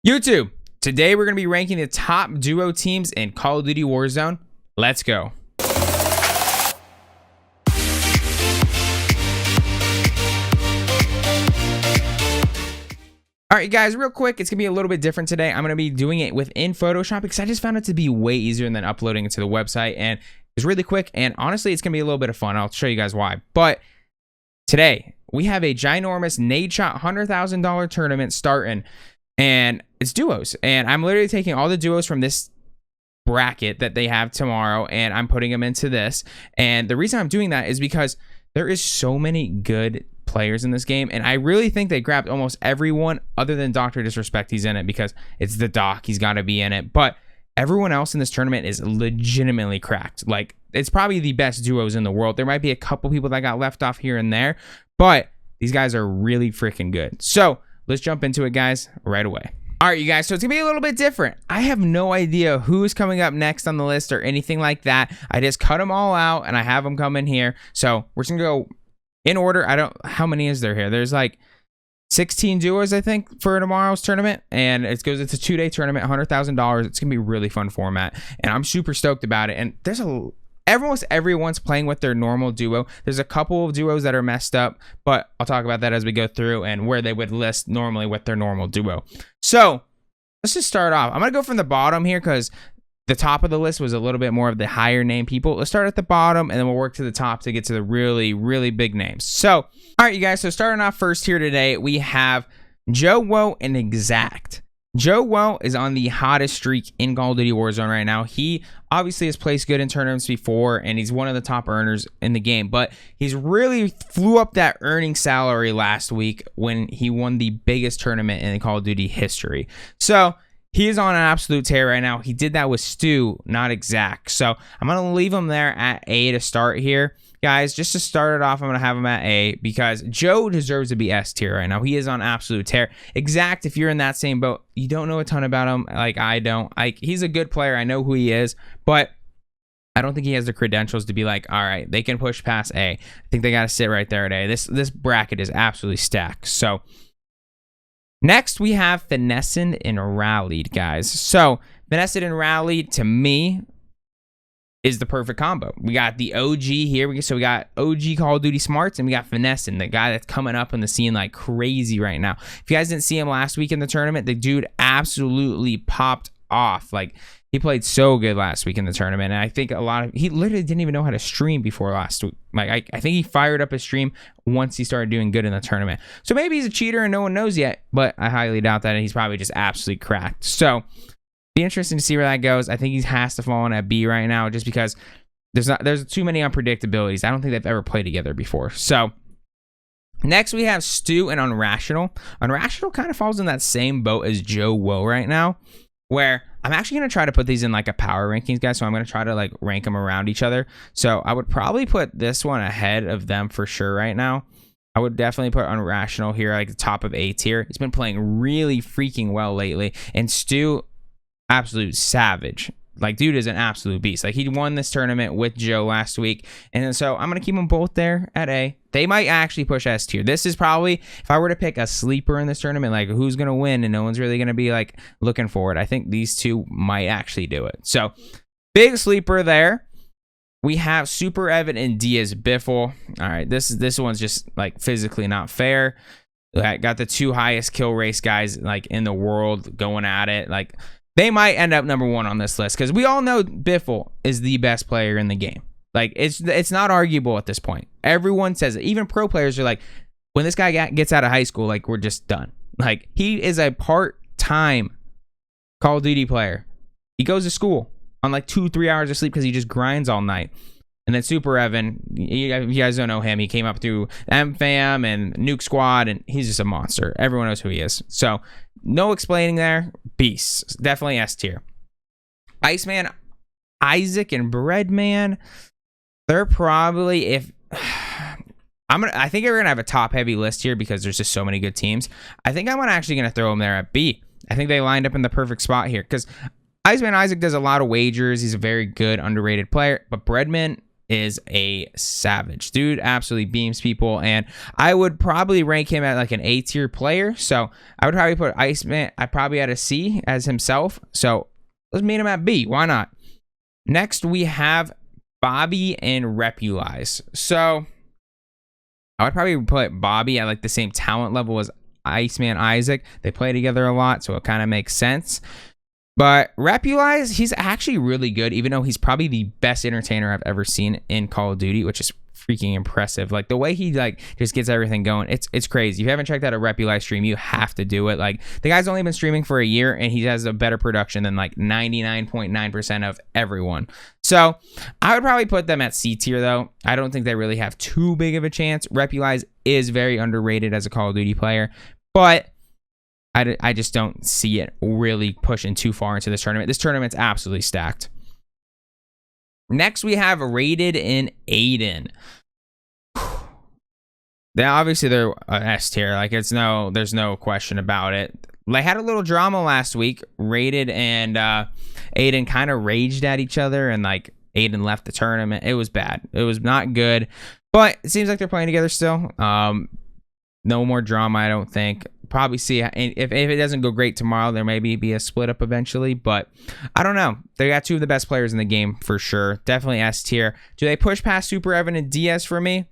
YouTube, today we're going to be ranking the top duo teams in Call of Duty Warzone. Let's go. All right, guys, real quick, it's going to be a little bit different today. I'm going to be doing it within Photoshop because I just found it to be way easier than uploading it to the website. And it's really quick. And honestly, it's going to be a little bit of fun. I'll show you guys why. But today, we have a ginormous nade shot $100,000 tournament starting. And it's duos. And I'm literally taking all the duos from this bracket that they have tomorrow. And I'm putting them into this. And the reason I'm doing that is because there is so many good players in this game, and I really think they grabbed almost everyone other than Dr. Disrespect. He's in it because it's the doc, he's got to be in it, but everyone else in this tournament is legitimately cracked. Like, it's probably the best duos in the world. There might be a couple people that got left off here and there, but these guys are really freaking good. So let's jump into it, guys, right away. All right, you guys, so it's gonna be a little bit different. I have no idea who's coming up next on the list or anything like that. I just cut them all out and I have them come in here. So we're just gonna go in order. How many is there here? There's like 16 duos, I think, for tomorrow's tournament. And it's a 2-day tournament, $100,000. It's going to be a really fun format. And I'm super stoked about it. And there's almost everyone's playing with their normal duo. There's a couple of duos that are messed up, but I'll talk about that as we go through and where they would list normally with their normal duo. So let's just start off. I'm going to go from the bottom here because the top of the list was a little bit more of the higher name people. Let's start at the bottom and then we'll work to the top to get to the really, really big names. So, all right, you guys. So starting off first here today, we have joewo and Exact. joewo is on the hottest streak in Call of Duty Warzone right now. He obviously has placed good in tournaments before, and he's one of the top earners in the game. But he's really flew up that earning salary last week when he won the biggest tournament in Call of Duty history. So he is on an absolute tear right now. He did that with Stu, not Exact. So I'm going to leave him there at A to start here. Guys, just to start it off, I'm going to have him at A because Joe deserves to be S tier right now. He is on absolute tear. Exact, if you're in that same boat, you don't know a ton about him like I don't. He's a good player. I know who he is, but I don't think he has the credentials to be like, all right, they can push past A. I think they got to sit right there at A. This bracket is absolutely stacked. So next, we have Finessed and Rallied, guys. So, Finessed and Rallied, to me, is the perfect combo. We got the OG here. So, we got OG Call of Duty Smarts, and we got Finessed, the guy that's coming up in the scene like crazy right now. If you guys didn't see him last week in the tournament, the dude absolutely popped off. Like, he played so good last week in the tournament, and I think he literally didn't even know how to stream before last week. Like, I think he fired up his stream once he started doing good in the tournament. So maybe he's a cheater and no one knows yet, but I highly doubt that, and he's probably just absolutely cracked. So be interesting to see where that goes. I think he has to fall in at B right now just because there's too many unpredictabilities. I don't think they've ever played together before. So next we have Stu and Unrational. Unrational kind of falls in that same boat as joewo right now, where I'm actually going to try to put these in like a power rankings, guys. So I'm going to try to like rank them around each other. So I would probably put this one ahead of them for sure right now. I would definitely put Unrational here, like the top of A tier. He's been playing really freaking well lately. And Stu, absolute savage. Like, dude is an absolute beast. Like, he won this tournament with Joe last week. And so I'm going to keep them both there at A. They might actually push S tier. This is probably, if I were to pick a sleeper in this tournament, like who's going to win and no one's really going to be like looking forward, I think these two might actually do it. So big sleeper there. We have superevan and diazbiffle. All right, this one's just like physically not fair. I got the two highest kill race guys like in the world going at it. Like, they might end up number one on this list because we all know Biffle is the best player in the game. Like, it's not arguable at this point. Everyone says it. Even pro players are like, when this guy gets out of high school, like, we're just done. Like, he is a part-time Call of Duty player. He goes to school on like 2-3 hours of sleep because he just grinds all night. And then superevan, you guys don't know him. He came up through MFAM and Nuke Squad, and he's just a monster. Everyone knows who he is. So, no explaining there. Beast. Definitely S tier. Iceman, Isaac, and Breadman, they're probably, I think we're gonna have a top heavy list here because there's just so many good teams. I think I'm actually gonna throw them there at B. I think they lined up in the perfect spot here because Iceman Isaac does a lot of wagers. He's a very good underrated player, but Breadman is a savage. Dude absolutely beams people, and I would probably rank him at like an A tier player. So I would probably put Iceman, I probably at a C as himself. So let's meet him at B. Why not? Next, we have Bobby and Repulize. So I would probably put Bobby at like the same talent level as icemanisaac. They play together a lot, so it kind of makes sense. But Repulize, he's actually really good, even though he's probably the best entertainer I've ever seen in Call of Duty, which is freaking impressive. Like the way he like just gets everything going, it's crazy. If you haven't checked out a Repulize stream, you have to do it. Like the guy's only been streaming for a year, and he has a better production than like 99.9% of everyone. So I would probably put them at C tier though. I don't think they really have too big of a chance. Repulize is very underrated as a Call of Duty player, but I just don't see it really pushing too far into this tournament. This tournament's absolutely stacked. Next, we have Rated in Aydan. Obviously, they're S tier. Like, there's no question about it. They had a little drama last week. Rated and Aydan kind of raged at each other, and like Aydan left the tournament. It was bad. It was not good. But it seems like they're playing together still. No more drama, I don't think. Probably see if it doesn't go great tomorrow, there may be a split up eventually, but I don't know. They got two of the best players in the game for sure. Definitely S tier. Do they push past superevan and Diaz for me?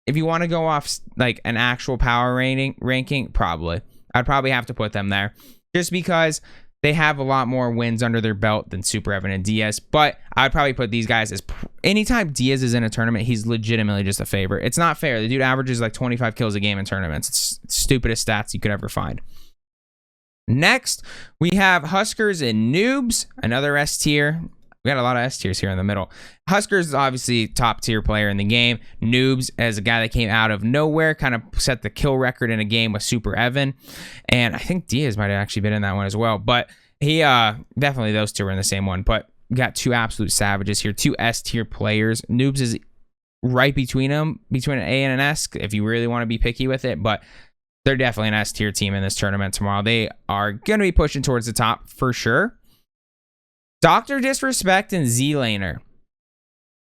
If you want to go off like an actual power ranking, probably. I'd probably have to put them there just because they have a lot more wins under their belt than superevan and Diaz. But I'd probably put these guys as anytime Diaz is in a tournament, he's legitimately just a favorite. It's not fair. The dude averages like 25 kills a game in tournaments. It's stupidest stats you could ever find. Next, we have Huskers and Noobs, another S tier. We got a lot of S tiers here in the middle. Huskers is obviously top tier player in the game. Noobs as a guy that came out of nowhere, kind of set the kill record in a game with superevan. And I think Diaz might have actually been in that one as well. But he definitely those two were in the same one. But we got two absolute savages here, two S tier players. Noobs is right between them, between an A and an S, if you really want to be picky with it. But they're definitely an S tier team in this tournament tomorrow. They are going to be pushing towards the top for sure. Dr. Disrespect and Zlaner.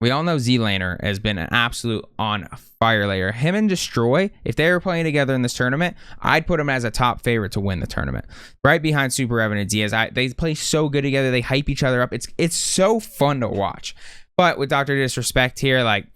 We all know Zlaner has been an absolute on fire layer. Him and Destroy, if they were playing together in this tournament, I'd put him as a top favorite to win the tournament. Right behind superevan and Diaz. They play so good together. They hype each other up. It's so fun to watch. But with Dr. Disrespect here, like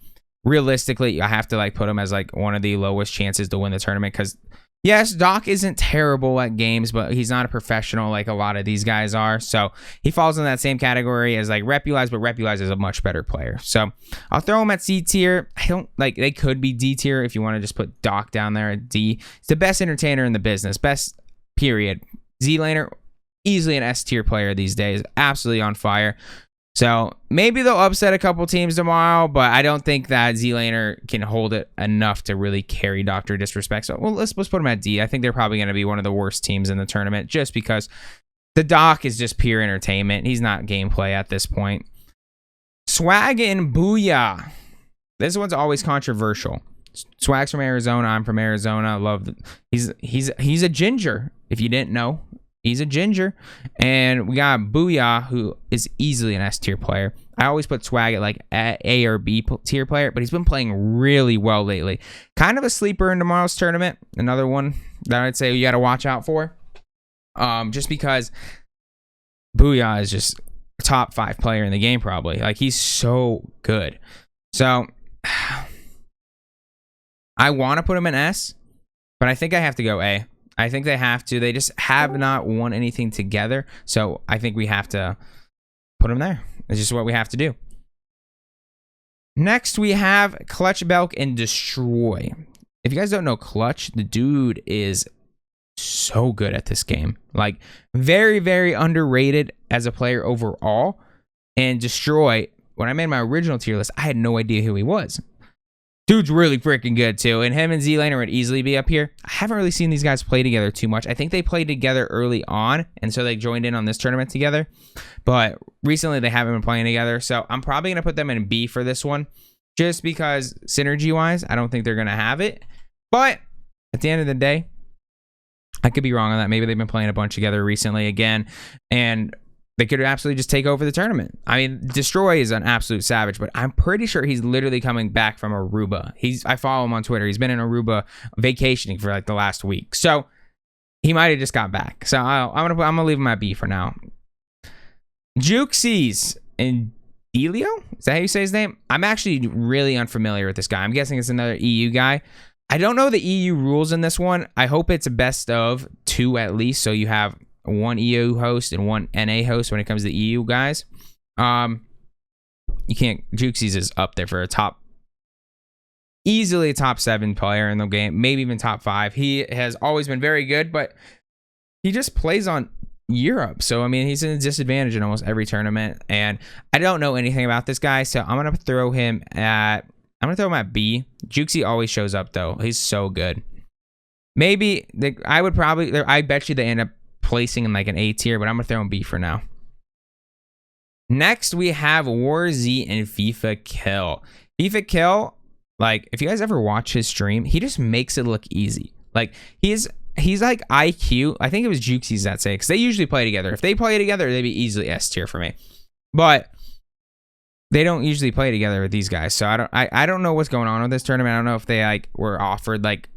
realistically, I have to like put him as like one of the lowest chances to win the tournament because yes, Doc isn't terrible at games, but he's not a professional like a lot of these guys are. So he falls in that same category as like Repulize, but Repulize is a much better player. So I'll throw him at C tier. I don't like, they could be D tier if you want to just put Doc down there at D. He's the best entertainer in the business. Best period. Zlaner, easily an S tier player these days. Absolutely on fire. So maybe they'll upset a couple teams tomorrow, but I don't think that Zlaner can hold it enough to really carry Dr. Disrespect. So well, let's put them at D. I think they're probably going to be one of the worst teams in the tournament just because the Doc is just pure entertainment. He's not gameplay at this point. Swagg and Booyah. This one's always controversial. Swagg's from Arizona. I'm from Arizona. He's a ginger. If you didn't know. He's a ginger. And we got Booyah, who is easily an S tier player. I always put Swagg at like A or B tier player, but he's been playing really well lately. Kind of a sleeper in tomorrow's tournament. Another one that I'd say you got to watch out for. Just because Booyah is just a top 5 player in the game probably. Like he's so good. So I want to put him in S, but I think I have to go A. I think they have to. They just have not won anything together. So I think we have to put them there. It's just what we have to do. Next, we have Clutch Belk and Destroy. If you guys don't know Clutch, the dude is so good at this game. Like, very, very underrated as a player overall. And Destroy, when I made my original tier list, I had no idea who he was. Dude's really freaking good too, and him and Zlaner would easily be up here. I haven't really seen these guys play together too much. I think they played together early on, and so they joined in on this tournament together. But recently, they haven't been playing together, so I'm probably going to put them in B for this one, just because synergy-wise, I don't think they're going to have it. But at the end of the day, I could be wrong on that. Maybe they've been playing a bunch together recently again, and they could absolutely just take over the tournament. I mean, Destroy is an absolute savage, but I'm pretty sure he's literally coming back from Aruba. I follow him on Twitter. He's been in Aruba vacationing for like the last week. So he might have just got back. So I'm gonna leave him at B for now. Juxies and Delio? Is that how you say his name? I'm actually really unfamiliar with this guy. I'm guessing it's another EU guy. I don't know the EU rules in this one. I hope it's a best of 2 at least, so you have one EU host and one NA host when it comes to EU guys. You can't. Juxies is up there for a easily a top 7 player in the game, maybe even top 5. He has always been very good, but he just plays on Europe, so I mean he's in a disadvantage in almost every tournament, and I don't know anything about this guy, so I'm gonna throw him at B. Juxie always shows up though. He's so good. Maybe I bet you they end up placing in like an A tier, but I'm gonna throw him B for now. Next we have Warzy and FIFA Kill. FIFA Kill, like if you guys ever watch his stream, he just makes it look easy. Like he's like IQ. I think it was Juxies that say, because they usually play together. If they play together, they'd be easily S tier for me. But they don't usually play together with these guys. So I don't know what's going on with this tournament. I don't know if they like were offered like,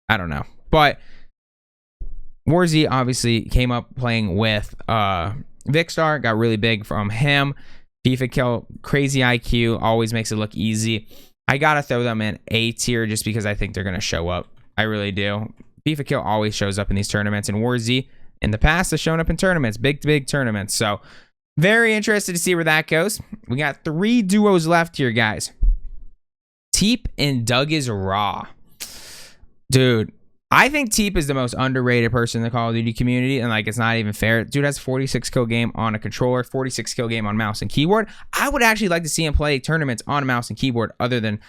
I don't know. But Warzy obviously came up playing with Vicstar, got really big from him. FIFA Kill, crazy IQ, always makes it look easy. I gotta throw them in A tier just because I think they're gonna show up. I really do. FIFA Kill always shows up in these tournaments, and Warzy in the past has shown up in tournaments, big tournaments. So very interested to see where that goes. We got 3 duos left here, guys. Teep and Doug is Raw. Dude, I think Teep is the most underrated person in the Call of Duty community, and like it's not even fair. Dude has 46 kill game on a controller, 46 kill game on mouse and keyboard. I would actually like to see him play tournaments on mouse and keyboard other than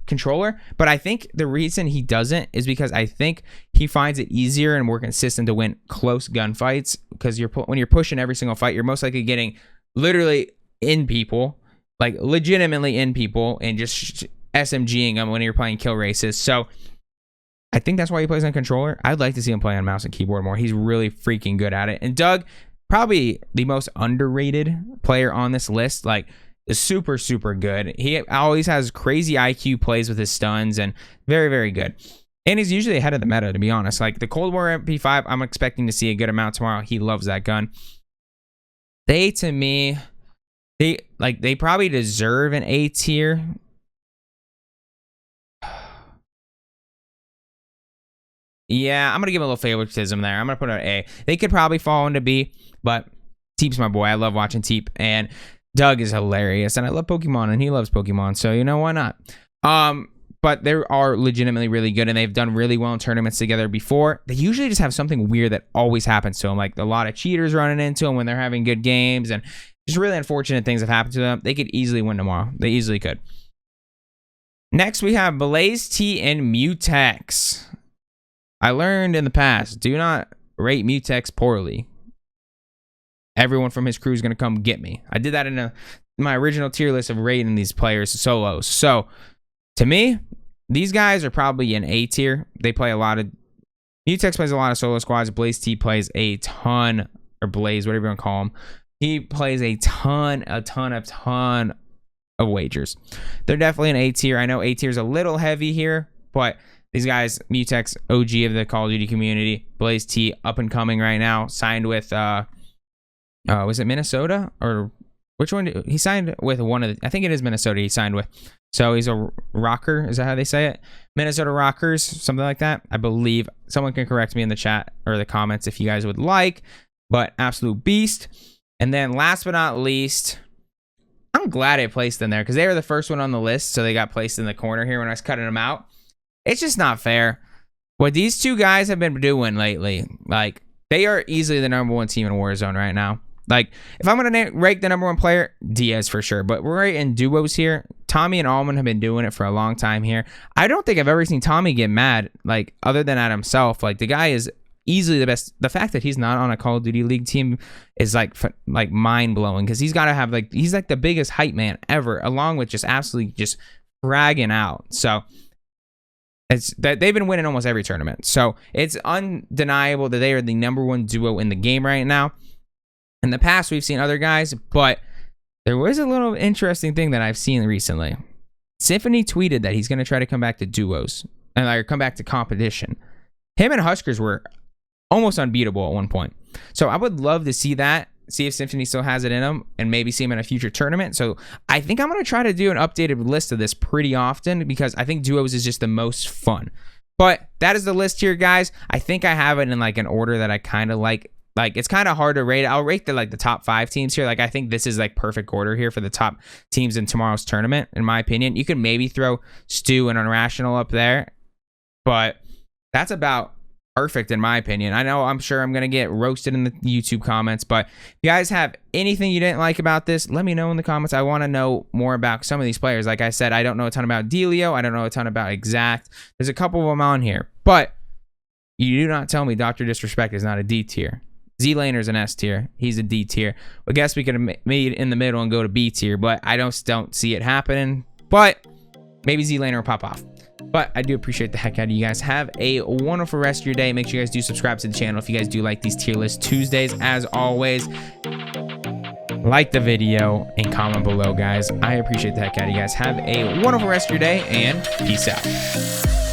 controller, but I think the reason he doesn't is because I think he finds it easier and more consistent to win close gunfights, because when you're pushing every single fight, you're most likely getting literally in people, like legitimately in people, and just SMGing them when you're playing kill races. So I think that's why he plays on controller. I'd like to see him play on mouse and keyboard more. He's really freaking good at it. And Doug, probably the most underrated player on this list, like is super good. He always has crazy IQ plays with his stuns, and very good. And he's usually ahead of the meta, to be honest. Like the Cold War MP5, I'm expecting to see a good amount tomorrow. He loves that gun. To me, they probably deserve an A tier. Yeah, I'm gonna give him a little favoritism there. I'm gonna put an A. They could probably fall into B, but Teep's my boy. I love watching Teep, and Doug is hilarious, and I love Pokemon, and he loves Pokemon, so you know, why not? But they are legitimately really good, and they've done really well in tournaments together before. They usually just have something weird that always happens to them, like a lot of cheaters running into them when they're having good games, and just really unfortunate things have happened to them. They could easily win tomorrow. They easily could. Next, we have Blaze T and Mutex. I learned in the past, do not rate Mutex poorly. Everyone from his crew is going to come get me. I did that in my original tier list of rating these players solos. So, to me, these guys are probably an A tier. They play a lot of... Mutex plays a lot of solo squads. Blaze T plays a ton, or Blaze, whatever you want to call him. He plays a ton of wagers. They're definitely an A tier. I know A tier is a little heavy here, but these guys, Mutex, OG of the Call of Duty community. Blaze T, up and coming right now. Signed with... was it Minnesota, or which one? He signed with one of the, I think it is Minnesota he signed with. So he's a rocker. Is that how they say it? Minnesota Rockers, something like that, I believe. Someone can correct me in the chat or the comments if you guys would like, but absolute beast. And then last but not least, I'm glad I placed them there because they were the first one on the list. So they got placed in the corner here when I was cutting them out. It's just not fair. What these two guys have been doing lately, like they are easily the #1 team in Warzone right now. Like, if I'm going to rank the #1 player, Diaz for sure. But we're right in duos here. Tommey and Almond have been doing it for a long time here. I don't think I've ever seen Tommey get mad, like, other than at himself. Like, the guy is easily the best. The fact that he's not on a Call of Duty League team is, like mind-blowing. Because he's got to have, like, he's, like, the biggest hype man ever. Along with just absolutely just fragging out. So, it's that they've been winning almost every tournament. So, it's undeniable that they are the #1 duo in the game right now. In the past, we've seen other guys, but there was a little interesting thing that I've seen recently. Symfuhny tweeted that he's going to try to come back to duos and like come back to competition. Him and Huskers were almost unbeatable at one point. So I would love to see that, see if Symfuhny still has it in him, and maybe see him in a future tournament. So I think I'm going to try to do an updated list of this pretty often because I think duos is just the most fun. But that is the list here, guys. I think I have it in like an order that I kind of like. Like, it's kind of hard to rate. I'll rate the top 5 teams here. Like, I think this is like perfect order here for the top teams in tomorrow's tournament, in my opinion. You could maybe throw Stu and Unrational up there, but that's about perfect in my opinion. I know I'm sure I'm going to get roasted in the YouTube comments, but if you guys have anything you didn't like about this, let me know in the comments. I want to know more about some of these players. Like I said, I don't know a ton about Delio. I don't know a ton about Exact. There's a couple of them on here, but you do not tell me Dr. Disrespect is not a D tier. Zlaner's an S tier. He's a D tier. I guess we could have made in the middle and go to B tier, but I don't see it happening. But maybe Zlaner will pop off. But I do appreciate the heck out of you guys. Have a wonderful rest of your day. Make sure you guys do subscribe to the channel if you guys do like these tier list Tuesdays. As always, like the video and comment below, guys. I appreciate the heck out of you guys. Have a wonderful rest of your day and peace out.